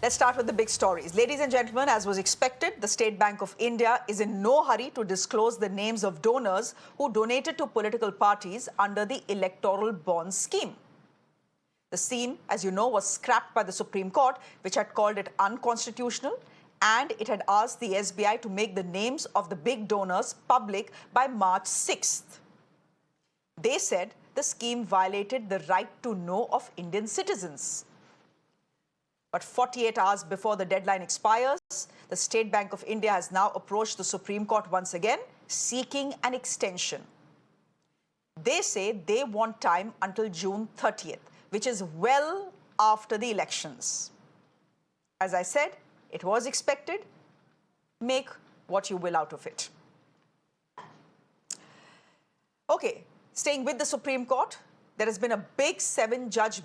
Let's start with the big stories. Ladies and gentlemen, as was expected, the State Bank of India is in no hurry to disclose the names of donors who donated to political parties under the Electoral Bond Scheme. The scheme, as you know, was scrapped by the Supreme Court, which had called it unconstitutional, and it had asked the SBI to make the names of the big donors public by March 6th. They said the scheme violated the right to know of Indian citizens. But 48 hours before the deadline expires, the State Bank of India has now approached the Supreme Court once again, seeking an extension. They say they want time until June 30th, which is well after the elections. As I said, it was expected. Make what you will out of it. Okay, staying with the Supreme Court, there has been a big 7-judge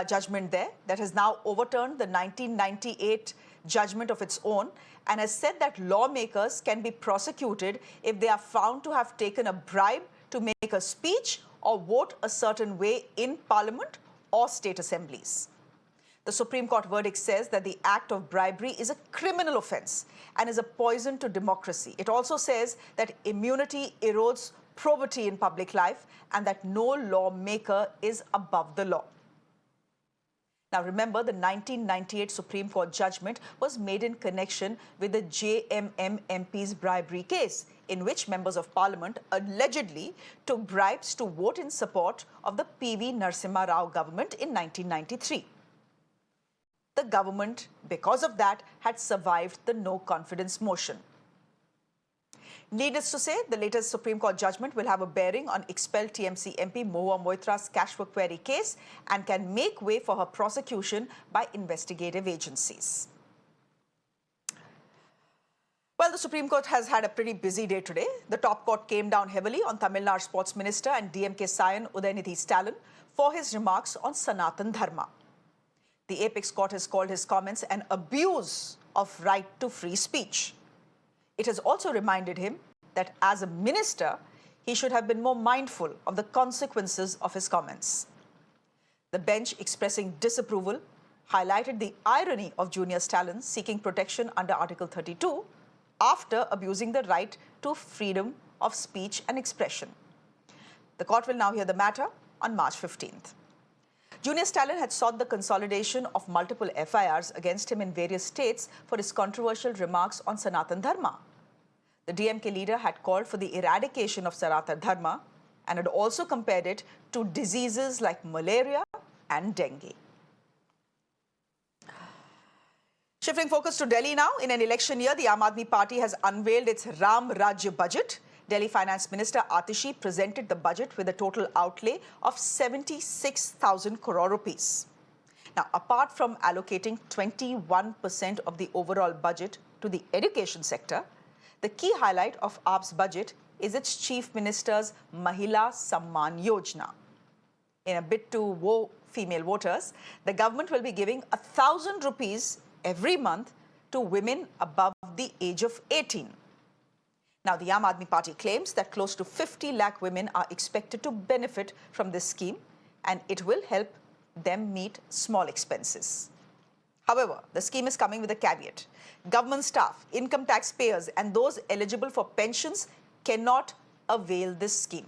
judgment there that has now overturned the 1998 judgment of its own and has said that lawmakers can be prosecuted if they are found to have taken a bribe to make a speech or vote a certain way in Parliament or state assemblies. The Supreme Court verdict says that the act of bribery is a criminal offence and is a poison to democracy. It also says that immunity erodes probity in public life and that no lawmaker is above the law. Now remember, the 1998 Supreme Court judgment was made in connection with the JMM MP's bribery case, in which members of parliament allegedly took bribes to vote in support of the PV Narasimha Rao government in 1993. The government, because of that, had survived the no confidence motion. Needless to say, the latest Supreme Court judgment will have a bearing on expelled TMC MP Mahua Moitra's cash for query case and can make way for her prosecution by investigative agencies. Well, the Supreme Court has had a pretty busy day today. The top court came down heavily on Tamil Nadu Sports Minister and DMK Scion Udhayanidhi's talent for his remarks on Sanatan Dharma. The apex court has called his comments an abuse of right to free speech. It has also reminded him that as a minister, he should have been more mindful of the consequences of his comments. The bench, expressing disapproval, highlighted the irony of Junior Stalin seeking protection under Article 32 after abusing the right to freedom of speech and expression. The court will now hear the matter on March 15th. Junior Stalin had sought the consolidation of multiple FIRs against him in various states for his controversial remarks on Sanatan Dharma. The DMK leader had called for the eradication of Sanatan Dharma and had also compared it to diseases like malaria and dengue. Shifting focus to Delhi now, in an election year, the Aam Aadmi Party has unveiled its Ram Rajya budget. Delhi Finance Minister Atishi presented the budget with a total outlay of 76,000 crore rupees. Now, apart from allocating 21% of the overall budget to the education sector, the key highlight of AAP's budget is its Chief Minister's Mahila Samman Yojana. In a bid to woo female voters, the government will be giving 1,000 rupees every month to women above the age of 18. Now, the Aam Aadmi Party claims that close to 50 lakh women are expected to benefit from this scheme, and it will help them meet small expenses. However, the scheme is coming with a caveat. Government staff, income tax payers, and those eligible for pensions cannot avail this scheme.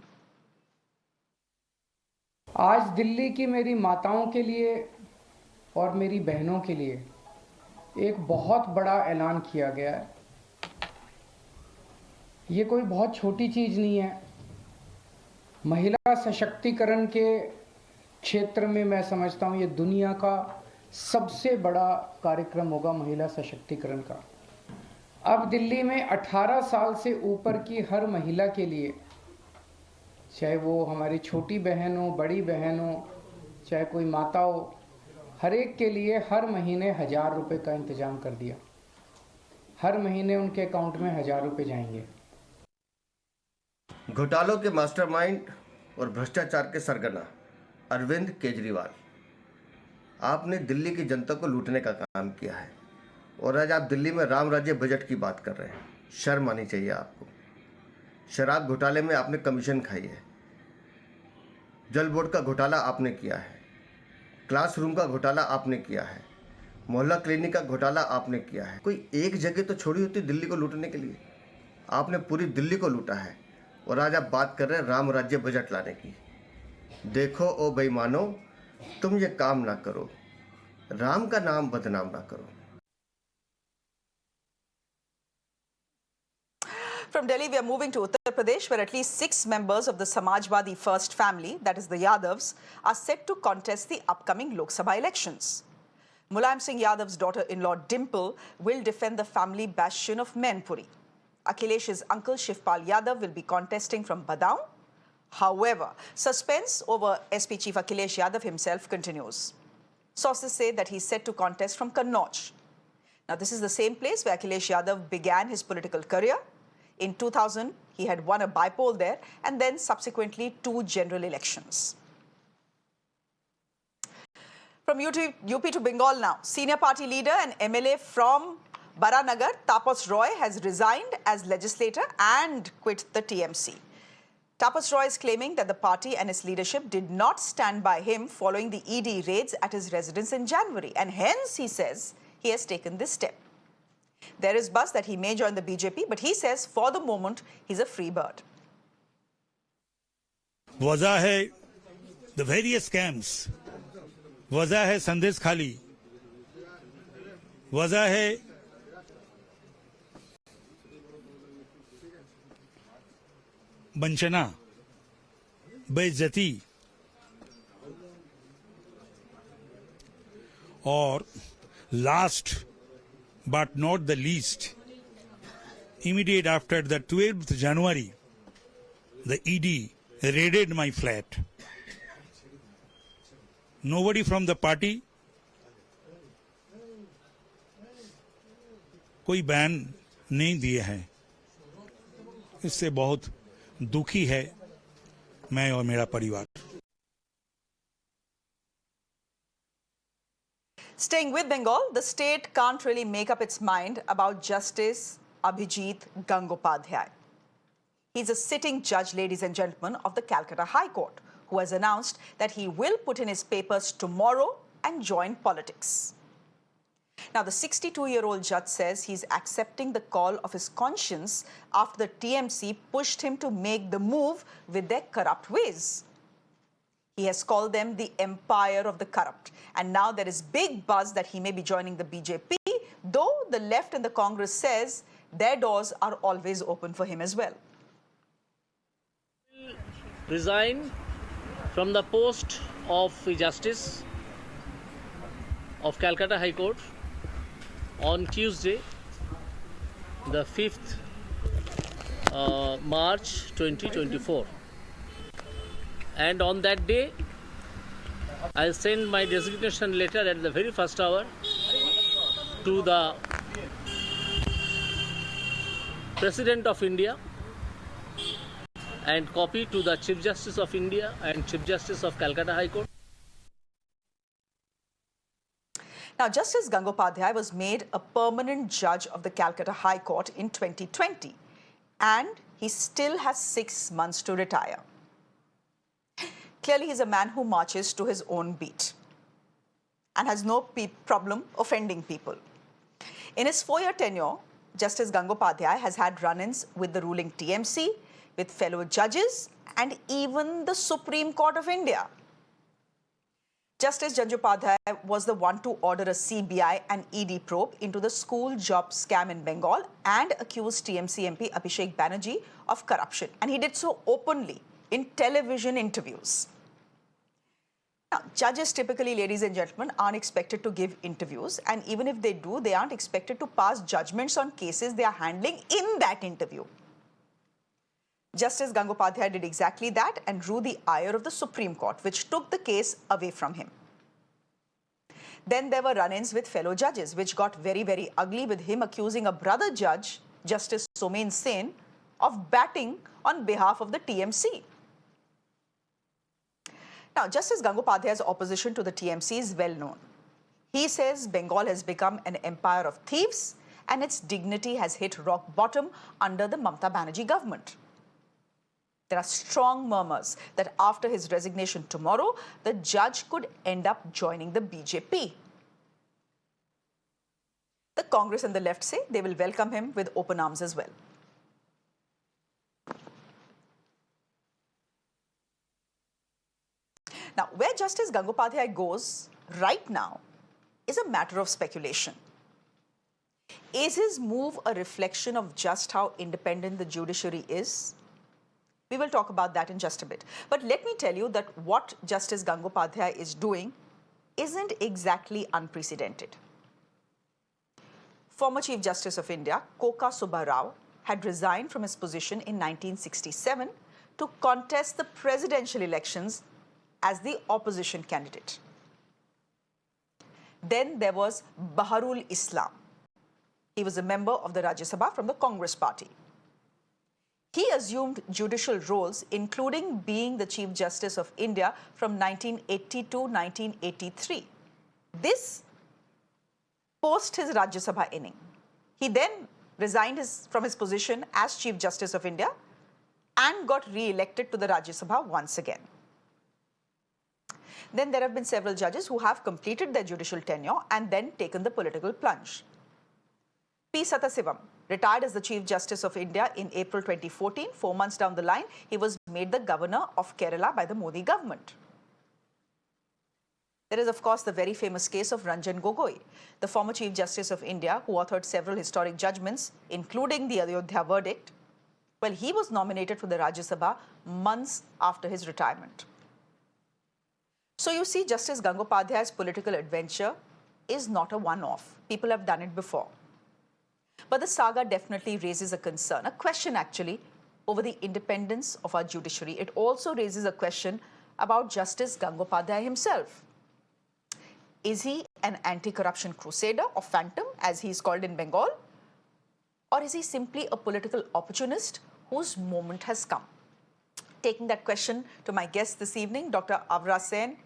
आज दिल्ली की मेरी माताओं के लिए और मेरी बहनों के लिए एक बहुत बड़ा ऐलान किया गया है। ये कोई बहुत छोटी चीज़ नहीं है। महिला सशक्तिकरण के क्षेत्र में मैं समझता हूँ ये दुनिया का सबसे बड़ा कार्यक्रम होगा महिला सशक्तिकरण का। अब दिल्ली में 18 साल से ऊपर की हर महिला के लिए, चाहे वो हमारी छोटी बहन हो, बड़ी बहन हो, चाहे कोई माता हो, हर एक के लिए हर महीने 1000 रुपये का इंतजाम कर दिया। हर महीने उनके अकाउंट में 1000 रुपये जाएंगे। घोटालों के मास्टरमाइंड और भ्रष्टाचार के सरगना अरविंद केजरीवाल, आपने दिल्ली की जनता को लूटने का काम किया है और आज आप दिल्ली में राम राज्य बजट की बात कर रहे हैं। शर्म आनी चाहिए आपको। शराब घोटाले में आपने कमीशन खाई है, जल बोर्ड का घोटाला आपने किया है, क्लासरूम का घोटाला आपने किया है, मोहल्ला क्लिनिक का घोटाला आपने किया है। कोई एक जगह तो छोड़ी होती दिल्ली को लूटने के लिए। आपने पूरी दिल्ली को लूटा है और आज आप बात कर रहे हैं राम राज्य बजट लाने की। देखो ओ बेईमानो, तुम ये काम ना करो, राम का नाम बदनाम ना करो। From Delhi, we are moving to Uttar Pradesh, where at least 6 members of the Samajwadi First Family, that is the Yadavs, are set to contest the upcoming Lok Sabha elections. Mulayam Singh Yadav's daughter-in-law Dimple will defend the family bastion of Mainpuri. Akhilesh's uncle Shivpal Yadav will be contesting from Badaun. However, suspense over SP Chief Akhilesh Yadav himself continues. Sources say that he's set to contest from Kannauj. Now, this is the same place where Akhilesh Yadav began his political career. In 2000, he had won a by-poll there and then subsequently 2 general elections. From UP to Bengal now, senior party leader and MLA from Baranagar, Tapas Roy, has resigned as legislator and quit the TMC. Tapas Roy is claiming that the party and its leadership did not stand by him following the ED raids at his residence in January, and hence, he says, he has taken this step. There is buzz that he may join the BJP, but he says for the moment, he's a free bird. वजह है the various scams, वजह है संदेश खाली, वजह है वंचना, बेइज्जती और last but not the least, immediate after the 12th January, the ED raided my flat. Nobody from the party, कोई बयान नहीं दिए हैं। इससे बहुत दुखी है मैं और मेरा परिवार। Staying with Bengal, the state can't really make up its mind about Justice Abhijit Gangopadhyay. He's a sitting judge, ladies and gentlemen, of the Calcutta High Court, who has announced that he will put in his papers tomorrow and join politics. Now, the 62-year-old judge says he's accepting the call of his conscience after the TMC pushed him to make the move with their corrupt ways. He has called them the empire of the corrupt. And now there is big buzz that he may be joining the BJP, though the left and the Congress says their doors are always open for him as well. Resign from the post of Justice of Calcutta High Court on Tuesday, the 5th March 2024. And on that day, I'll send my resignation letter at the very first hour to the President of India and copy to the Chief Justice of India and Chief Justice of Calcutta High Court. Now, Justice Gangopadhyay was made a permanent judge of the Calcutta High Court in 2020, and he still has 6 months to retire. Clearly, he's a man who marches to his own beat and has no problem offending people. In his 4-year tenure, Justice Gangopadhyay has had run-ins with the ruling TMC, with fellow judges, and even the Supreme Court of India. Justice Judge Abhijit Gangopadhyay was the one to order a CBI and ED probe into the school job scam in Bengal and accused TMC MP Abhishek Banerjee of corruption. And he did so openly in television interviews. Now, judges typically, ladies and gentlemen, aren't expected to give interviews, and even if they do, they aren't expected to pass judgments on cases they are handling in that interview. Justice Gangopadhyay did exactly that and drew the ire of the Supreme Court, which took the case away from him. Then there were run-ins with fellow judges, which got very, very ugly, with him accusing a brother judge, Justice Somen Sen, of batting on behalf of the TMC. Now, Justice Gangopadhyay's opposition to the TMC is well known. He says Bengal has become an empire of thieves and its dignity has hit rock bottom under the Mamata Banerjee government. There are strong murmurs that after his resignation tomorrow, the judge could end up joining the BJP. The Congress and the left say they will welcome him with open arms as well. Now, where Justice Gangopadhyay goes right now is a matter of speculation. Is his move a reflection of just how independent the judiciary is? We will talk about that in just a bit. But let me tell you that what Justice Gangopadhyay is doing isn't exactly unprecedented. Former Chief Justice of India, Koka Subba Rao, had resigned from his position in 1967 to contest the presidential elections as the opposition candidate. Then there was Baharul Islam. He was a member of the Rajya Sabha from the Congress party. He assumed judicial roles, including being the Chief Justice of India from 1980 to 1983. This post his Rajya Sabha inning. He then resigned from his position as Chief Justice of India and got re-elected to the Rajya Sabha once again. Then there have been several judges who have completed their judicial tenure and then taken the political plunge. P. Satasivam retired as the Chief Justice of India in April 2014. 4 months down the line, he was made the Governor of Kerala by the Modi government. There is, of course, the very famous case of Ranjan Gogoi, the former Chief Justice of India who authored several historic judgments, including the Ayodhya verdict. Well, he was nominated for the Rajya Sabha months after his retirement. So you see, Justice Gangopadhyay's political adventure is not a one-off. People have done it before. But the saga definitely raises a concern, a question actually, over the independence of our judiciary. It also raises a question about Justice Gangopadhyay himself. Is he an anti-corruption crusader or phantom, as he is called in Bengal? Or is he simply a political opportunist whose moment has come? Taking that question to my guest this evening, Dr. Avra Sen.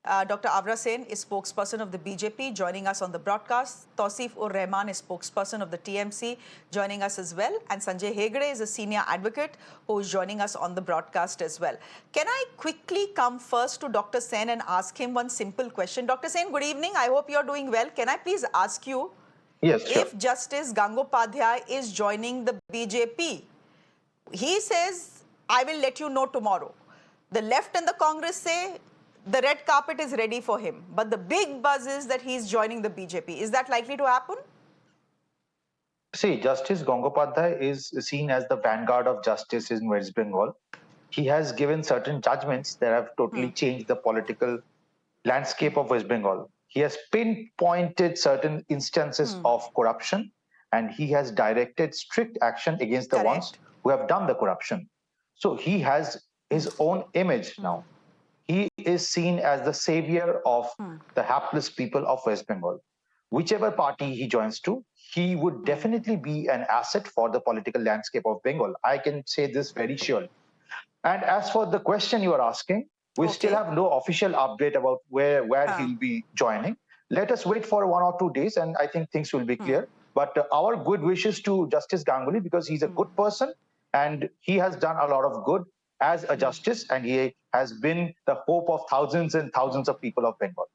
Dr. Avra Sen is spokesperson of the BJP, joining us on the broadcast. Tausif-ur-Rahman is spokesperson of the TMC, joining us as well. And Sanjay Hegde is a senior advocate who is joining us on the broadcast as well. Can I quickly come first to Dr. Sen and ask him one simple question? Dr. Sen, good evening. I hope you're doing well. Can I please ask you, yes, sure. If Justice Gangopadhyay is joining the BJP, he says, I will let you know tomorrow. The left and the Congress say, the red carpet is ready for him. But the big buzz is that he's joining the BJP. Is that likely to happen? See, Justice Gangopadhyay is seen as the vanguard of justice in West Bengal. He has given certain judgments that have totally changed the political landscape of West Bengal. He has pinpointed certain instances of corruption, and he has directed strict action against the ones who have done the corruption. So he has his own image now. He is seen as the savior of the hapless people of West Bengal. Whichever party he joins to, he would definitely be an asset for the political landscape of Bengal. I can say this very surely. And as for the question you are asking, we still have no official update about where he'll be joining. Let us wait for 1 or 2 days, and I think things will be clear. But our good wishes to Justice Ganguly, because he's a good person and he has done a lot of good as a justice, and he has been the hope of thousands and thousands of people of Bengal.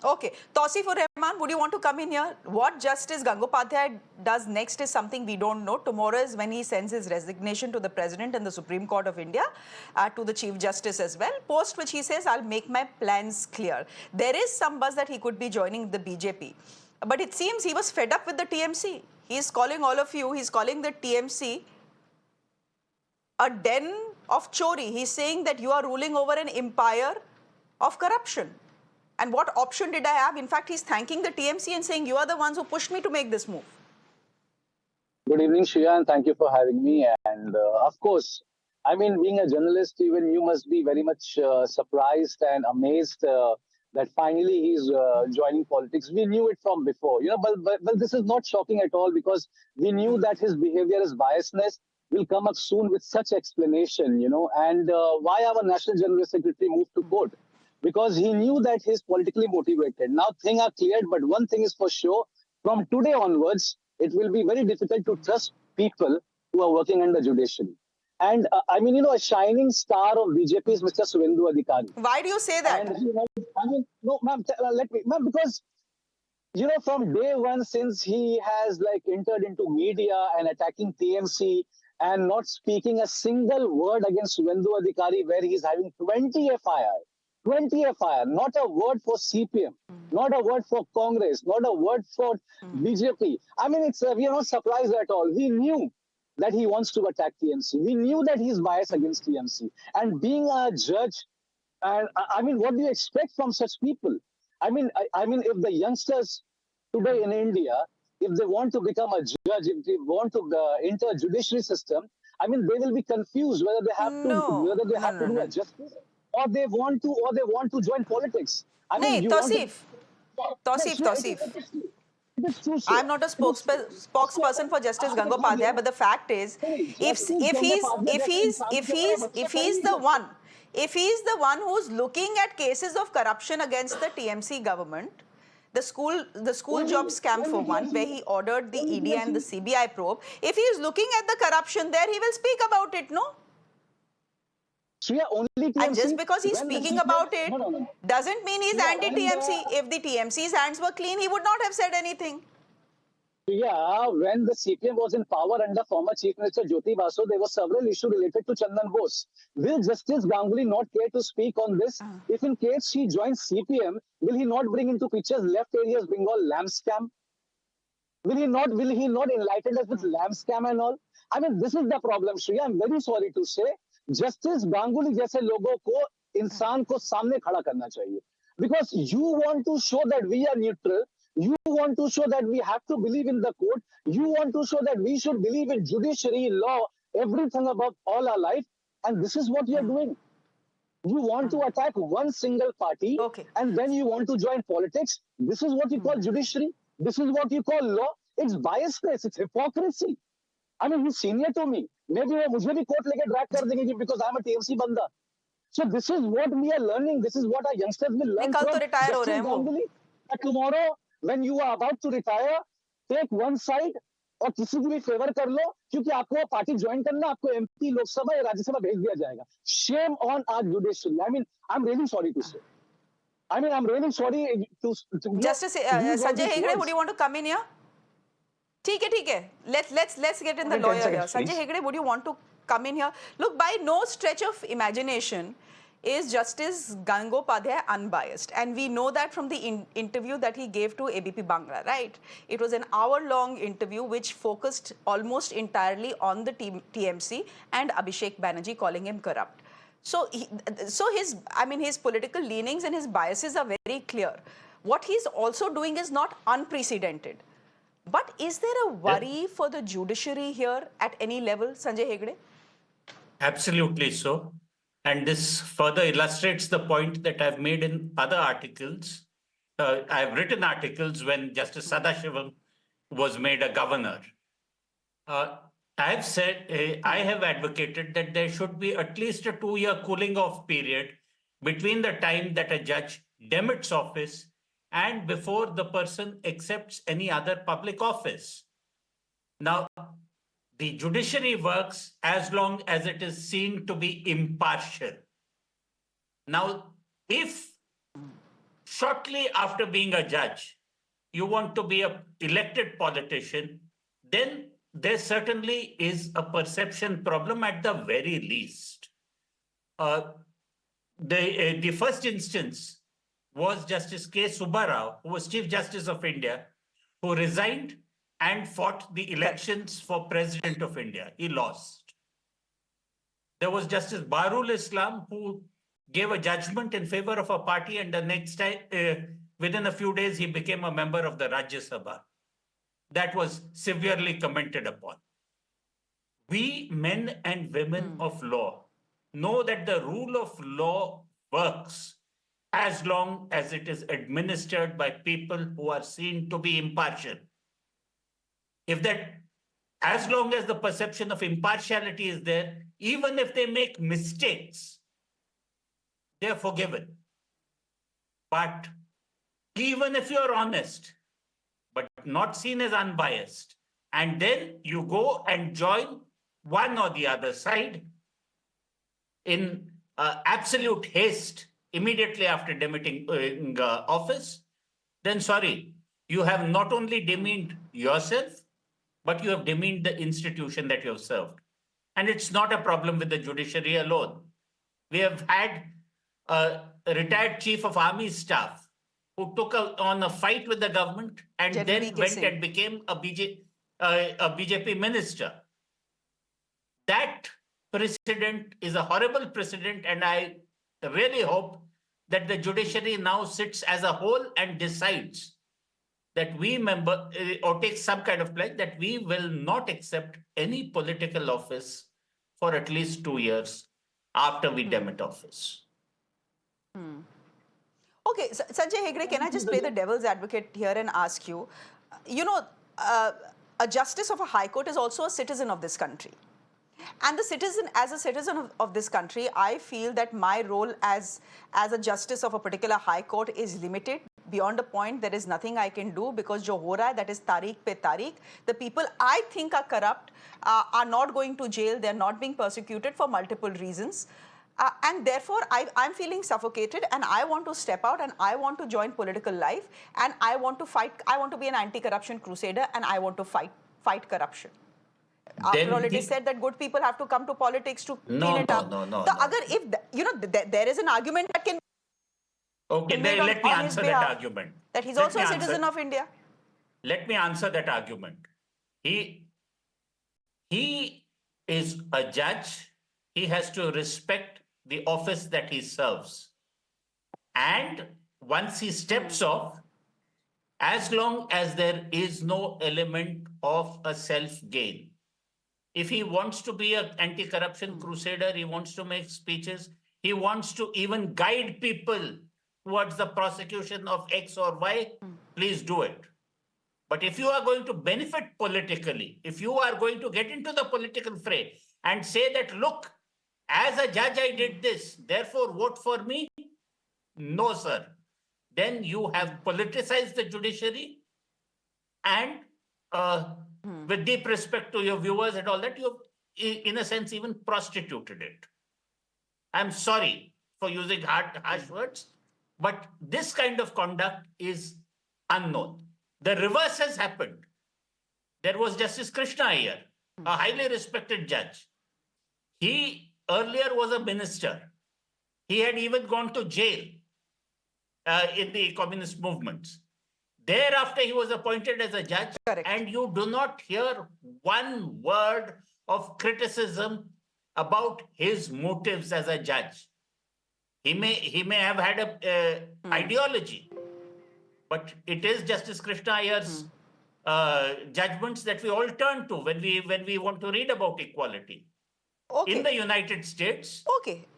Okay. Tausif-ur-Rahman, would you want to come in here? What Justice Gangopadhyay does next is something we don't know. Tomorrow is when he sends his resignation to the President and the Supreme Court of India, to the Chief Justice as well, post which he says, I'll make my plans clear. There is some buzz that he could be joining the BJP. But it seems he was fed up with the TMC. He's calling all of you, he's calling the TMC a den of chori. He's saying that you are ruling over an empire of corruption. And what option did I have? In fact, he's thanking the TMC and saying, you are the ones who pushed me to make this move. Good evening, Shreya, and thank you for having me. And of course, I mean, being a journalist, even you must be very much surprised and amazed that finally he's joining politics. We knew it from before, you know, but this is not shocking at all, because we knew that his behavior, his biasness will come up soon with such explanation, you know. And why our National General Secretary moved to court? Because he knew that he's politically motivated. Now things are cleared, but one thing is for sure, from today onwards, it will be very difficult to trust people who are working under judiciary. And I mean, a shining star of BJP is Mr. Suvendu Adhikari. Why do you say that? And I mean, no, ma'am, let me, ma'am, because from day one, since he has entered into media and attacking TMC and not speaking a single word against Suvendu Adhikari, where he's having 20 FIR, 20 FIR, not a word for CPM, not a word for Congress, not a word for BJP. I mean, we are not surprised at all. We knew that he wants to attack TMC. We knew that he's biased against TMC. And being a judge, and I mean, what do you expect from such people? I mean, if the youngsters today in India, if they want to become a judge, if they want to enter a judiciary system, I mean, they will be confused whether they have to do a justice, or they want to join politics. I mean, No, Tausif. It is true, sir. I'm not a spokesperson for Justice Gangopadhyay, but the fact is, if he's the one who's looking at cases of corruption against the TMC government, the school job scam for one, where he ordered the ED and the CBI probe, if he is looking at the corruption there, he will speak about it, no? Shreya, only TMC, and just because he's speaking about it doesn't mean he's anti-TMC. If the TMC's hands were clean, he would not have said anything. Yeah, when the CPM was in power under former Chief Minister Jyoti Basu, there were several issues related to Chandan Bose. Will Justice Ganguly not care to speak on this? If in case he joins CPM, will he not bring into pictures left areas Bengal lamb scam? Will he not enlighten us with lamb scam and all? I mean, this is the problem, Shreya. I'm very sorry to say. Justice Ganguly जैसे लोगों को इंसान को सामने खड़ा करना चाहिए. Because you want to show that we are neutral. You want to show that we have to believe in the court. You want to show that we should believe in judiciary, law, everything above all our life. And this is what you are doing. You want to attack one single party, and then you want to join politics. This is what you call judiciary. This is what you call law. It's biasness. It's hypocrisy. I mean, he's senior to me. Maybe मुझे भी court लेके drag कर देंगे because I'm a TMC बंदा. So this is what we are learning. This is what our youngsters will learn from Justice Ganguly. Tomorrow, when you are about to retire, take one side और किसी की भी favour कर लो, क्योंकि आपको party join करना, आपको MP लोकसभा या राज्यसभा भेज दिया जाएगा. Shame on our judiciary. I mean, I'm really sorry to say. I mean, I'm really sorry to Justice Sanjay Hegde, would you want to come in here? ठीक है. Let's get in the lawyer here. Sanjay Hegde, would you want to come in here? Look, by no stretch of imagination is Justice Gangopadhyay unbiased. And we know that from the interview that he gave to ABP Bangla, right? It was an hour-long interview which focused almost entirely on the TMC and Abhishek Banerjee calling him corrupt. So his political leanings and his biases are very clear. What he's also doing is not unprecedented. But is there a worry for the judiciary here at any level, Sanjay Hegde? Absolutely so. And this further illustrates the point that I've made in other articles. I've written articles when Justice Sadashivam was made a governor. I've said, I have advocated that there should be at least a 2-year cooling off period between the time that a judge demits office and before the person accepts any other public office. Now, the judiciary works as long as it is seen to be impartial. Now, if shortly after being a judge, you want to be an elected politician, then there certainly is a perception problem at the very least. The first instance was Justice K. Subbarao, who was Chief Justice of India, who resigned and fought the elections for President of India. He lost. There was Justice Barul Islam, who gave a judgment in favor of a party, and the next time, within a few days, he became a member of the Rajya Sabha. That was severely commented upon. We, men and women of law, know that the rule of law works as long as it is administered by people who are seen to be impartial. As long as the perception of impartiality is there, even if they make mistakes, they're forgiven. But even if you're honest, but not seen as unbiased, and then you go and join one or the other side in absolute haste immediately after demitting office, then sorry, you have not only demeaned yourself, but you have demeaned the institution that you have served. And it's not a problem with the judiciary alone. We have had a retired chief of army staff who took on a fight with the government and General then VK went Singh. and became a BJP minister. That precedent is a horrible precedent, and I really hope that the judiciary now sits as a whole and decides that we or take some kind of pledge that we will not accept any political office for at least 2 years after we demit office. Okay, Sanjay Hegde, can I just play the devil's advocate here and ask you, a justice of a high court is also a citizen of this country. And as a citizen of this country, I feel that my role as a justice of a particular high court is limited. Beyond a point, there is nothing I can do because jo ho raha hai, that is Tariq pe Tariq. The people I think are corrupt are not going to jail. They're not being persecuted for multiple reasons. And therefore, I'm feeling suffocated and I want to step out and I want to join political life and I want to fight. I want to be an anti-corruption crusader and I want to fight corruption. After all, it is said that good people have to come to politics to clean it up. No. There is an argument that can Okay, be made let me on his answer that behalf, argument. that he's Let also me a answer- citizen of India. Let me answer that argument. He is a judge. He has to respect the office that he serves. And once he steps off, as long as there is no element of a self-gain, if he wants to be an anti-corruption crusader, he wants to make speeches, he wants to even guide people towards the prosecution of X or Y, please do it. But if you are going to benefit politically, if you are going to get into the political fray and say that, look, as a judge, I did this, therefore vote for me. No, sir. Then you have politicized the judiciary and with deep respect to your viewers and all that, you have, in a sense, even prostituted it. I'm sorry for using harsh words, but this kind of conduct is unknown. The reverse has happened. There was Justice Krishna Iyer, a highly respected judge. He earlier was a minister. He had even gone to jail in the communist movements. Thereafter, he was appointed as a judge. Correct. And you do not hear one word of criticism about his motives as a judge. He may have had a ideology, but it is Justice Krishna Iyer's judgments that we all turn to when we want to read about equality. Okay. In the United States,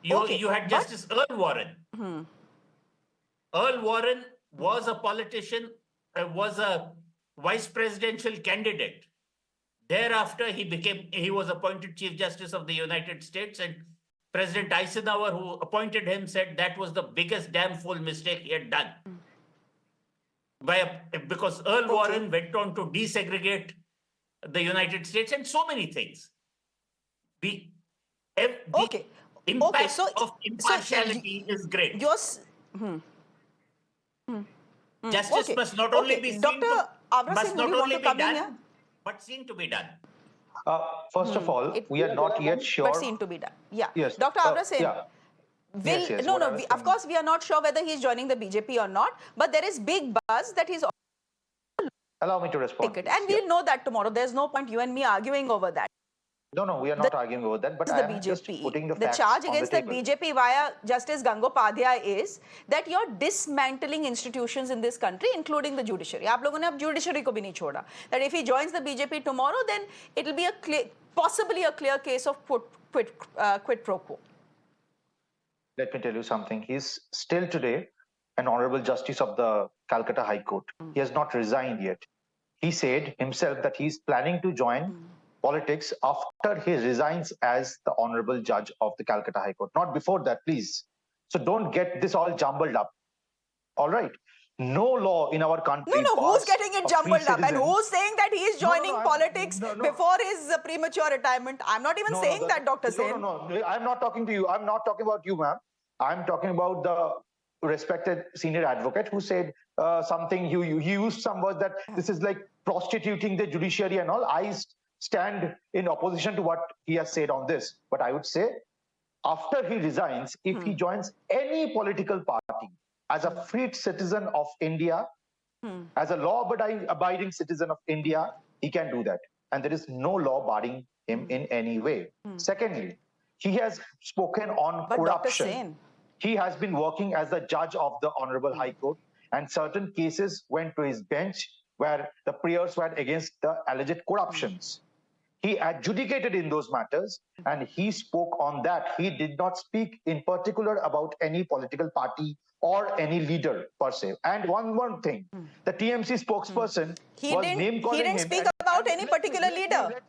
you had Justice Earl Warren. Earl Warren was a politician, was a vice presidential candidate. Thereafter, he was appointed Chief Justice of the United States, and President Eisenhower, who appointed him, said that was the biggest damn fool mistake he had done. Because Earl Warren went on to desegregate the United States and so many things. The impact of impartiality is great. Justice must not only be seen to, must not only be done, but seen to be done. First of all, we are not yet sure. But seen to be done. Yeah. Yes. Dr. Avra Sen, Yes, of course, we are not sure whether he's joining the BJP or not, but there is big buzz that he's Allow me to respond. ticket. And we'll know that tomorrow. There's no point you and me arguing over that. No, we are not arguing over that, but I am just putting the facts charge on against the the table. BJP via Justice Gangopadhyay is that you're dismantling institutions in this country, including the judiciary. आप लोगों ने अब judiciary को भी नहीं छोड़ा. That if he joins the BJP tomorrow, then it'll be possibly a clear case of quid pro quo. Let me tell you something. He's still today an honorable justice of the Calcutta High Court. He has not resigned yet. He said himself that he's planning to join politics after he resigns as the honorable judge of the Calcutta High Court. Not before that, please. So don't get this all jumbled up. All right. no law in our country. No, who's passed getting it a free jumbled up? And citizen. who's saying that he's joining politics No. before his premature retirement? I'm not even saying that, Dr. Sen. No. I'm not talking to you. I'm not talking about you, ma'am. I'm talking about the respected senior advocate who said something. He used some words that this is like prostituting the judiciary and all. I stand in opposition to what he has said on this. But I would say, after he resigns, if he joins any political party as a free citizen of India, as a law-abiding citizen of India, he can do that. And there is no law barring him in any way. Secondly, he has spoken on But corruption. Dr. Sen, He has been working as the judge of the Honorable High Court, and certain cases went to his bench where the prayers were against the alleged corruptions. He adjudicated in those matters and he spoke on that. He did not speak in particular about any political party or any leader per se. And one more thing, the TMC spokesperson was name calling him. He didn't speak about any particular leader.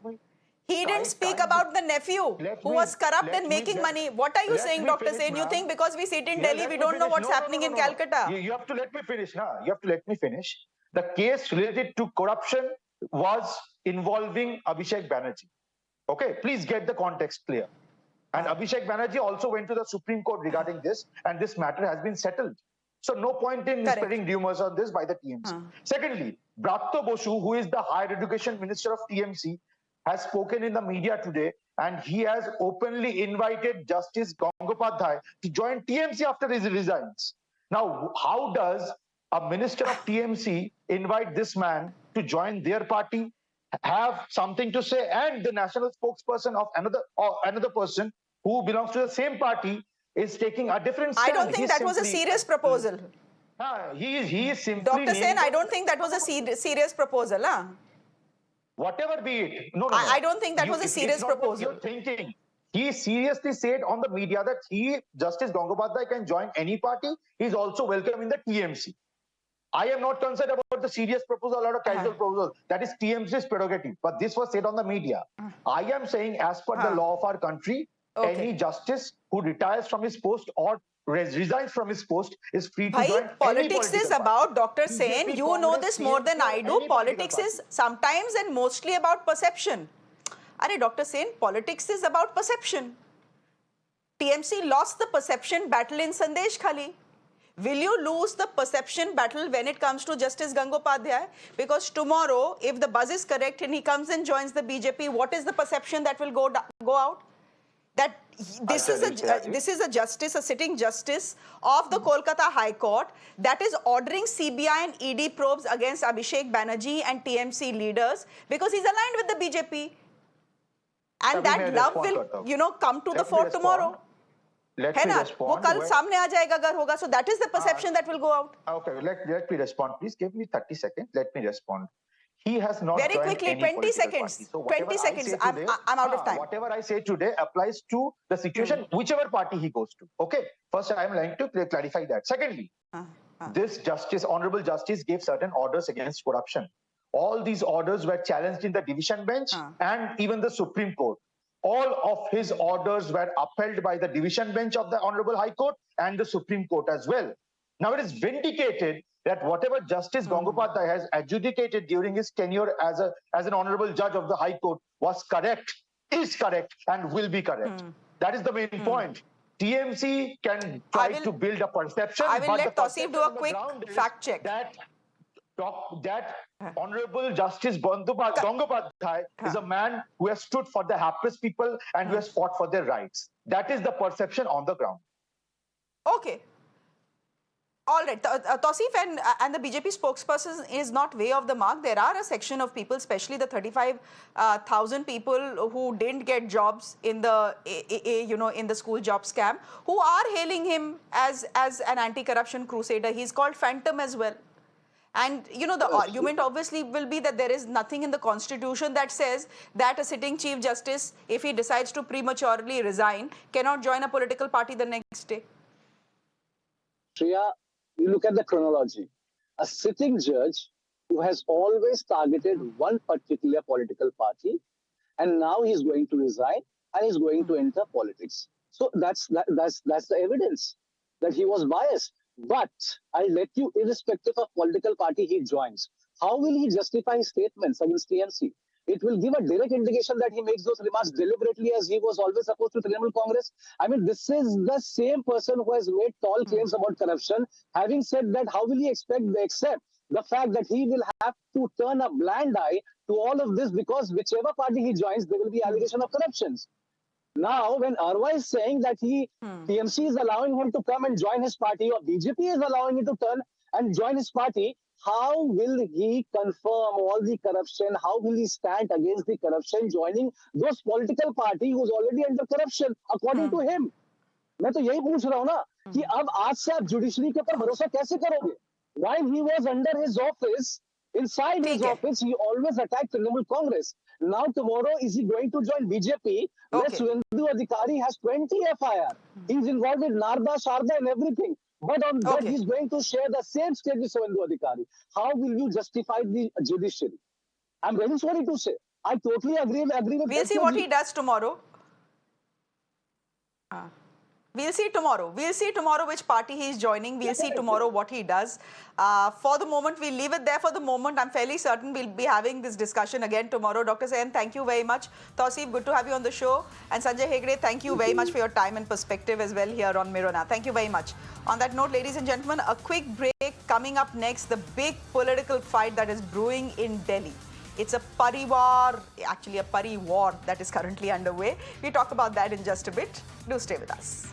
He didn't speak about the nephew who was corrupt and making money. What are you saying, Dr. Sen? You think because we sit in Delhi, we don't know what's happening in Calcutta? You have to let me finish now. You have to let me finish. The case related to corruption was involving Abhishek Banerjee. Okay, please get the context clear. And Abhishek Banerjee also went to the Supreme Court regarding this, and this matter has been settled. So no point in spreading rumors on this by the TMC. Secondly, Bratto Bosu, who is the higher education minister of TMC, has spoken in the media today, and he has openly invited Justice Gangopadhyay to join TMC after he resigns. Now, how does a minister of TMC invite this man to join their party, have something to say, and the national spokesperson of another person who belongs to the same party is taking a different stand? I don't think that was a serious proposal. He is simply... Dr. Sen, I don't think that was a serious proposal. Huh? Whatever be it. No. I don't think that was a serious proposal. You're thinking. He seriously said on the media that Justice Gangopadhyay, can join any party. He's also welcome in the TMC. I am not concerned about the serious proposal or a casual proposal. That is TMC's prerogative. But this was said on the media. I am saying, as per the law of our country, any justice who retires from his post or resigns from his post is free to join politics is about, Dr. Sen, BJP, you know Congress, this more than I do. any Politics is sometimes and mostly about perception. Dr. Sen, politics is about perception. TMC lost the perception battle in Sandesh Khali. Will you lose the perception battle when it comes to Justice Gangopadhyay? Because tomorrow, if the buzz is correct and he comes and joins the BJP, what is the perception that will go out? That this is a justice, a sitting justice of the Kolkata High Court that is ordering CBI and ED probes against Abhishek Banerjee and TMC leaders because he's aligned with the BJP. And that love will, come to the fore tomorrow. Let me respond. So that is the perception that will go out. Okay, let me respond. Please give me 30 seconds. Let me respond. He has not very quickly, 20 seconds. So 20 seconds. I'm out of time. Whatever I say today applies to the situation, whichever party he goes to. Okay. First, I am going to clarify that. Secondly, this honorable justice gave certain orders against corruption. All these orders were challenged in the division bench and even the Supreme Court. All of his orders were upheld by the division bench of the Honorable High Court and the Supreme Court as well. Now it is vindicated that whatever Justice Gangopadhyay has adjudicated during his tenure as an honorable judge of the High Court was correct, is correct, and will be correct. That is the main point. TMC can try to build a perception. I will let Tausif do a quick fact check. That Honorable Justice Gangopadhyay is a man who has stood for the hapless people and who has fought for their rights. That is the perception on the ground. Okay. All right. Tausif and the BJP spokesperson is not way off the mark. There are a section of people, especially the 35,000 people who didn't get jobs in the in the school job scam, who are hailing him as an anti-corruption crusader. He's called Phantom as well. And, the argument obviously will be that there is nothing in the constitution that says that a sitting chief justice, if he decides to prematurely resign, cannot join a political party the next day. Shreya, you look at the chronology. A sitting judge who has always targeted one particular political party, and now he's going to resign and he's going to enter politics. So that's the evidence that he was biased. But I let you, irrespective of political party he joins, how will he justify his statements against TMC? It will give a direct indication that he makes those remarks deliberately, as he was always opposed to Trinamool Congress. I mean, this is the same person who has made tall claims about corruption. Having said that, how will he accept the fact that he will have to turn a blind eye to all of this, because whichever party he joins, there will be allegation of corruptions. Now, when Arwa is saying that TMC is allowing him to come and join his party, or BJP is allowing him to turn and join his party, how will he confirm all the corruption? How will he stand against the corruption, joining those political party who's already under corruption, according to him? मैं तो यही पूछ रहा हूँ ना कि अब आज से आप जुडिशरी के ऊपर भरोसा कैसे करोगे? While he was under his office, inside his office, he always attacked Trinamool Congress. Now tomorrow, is he going to join BJP? Where Suvendu Adhikari has 20 FIR. He's involved with Narda, Sharda and everything. But on that, he's going to share the same stage with Suvendu Adhikari. How will you justify the judiciary? I'm very sorry to say. I totally agree with We'll see what he does tomorrow. We'll see tomorrow. We'll see tomorrow which party he's joining. We'll see tomorrow what he does. For the moment, we'll leave it there for the moment. I'm fairly certain we'll be having this discussion again tomorrow. Dr. Sen, thank you very much. Tausif, good to have you on the show. And Sanjay Hegde, thank you very much for your time and perspective as well here on Mirona. Thank you very much. On that note, ladies and gentlemen, a quick break. Coming up next, the big political fight that is brewing in Delhi. It's a parivar, actually a pari war that is currently underway. We'll talk about that in just a bit. Do stay with us.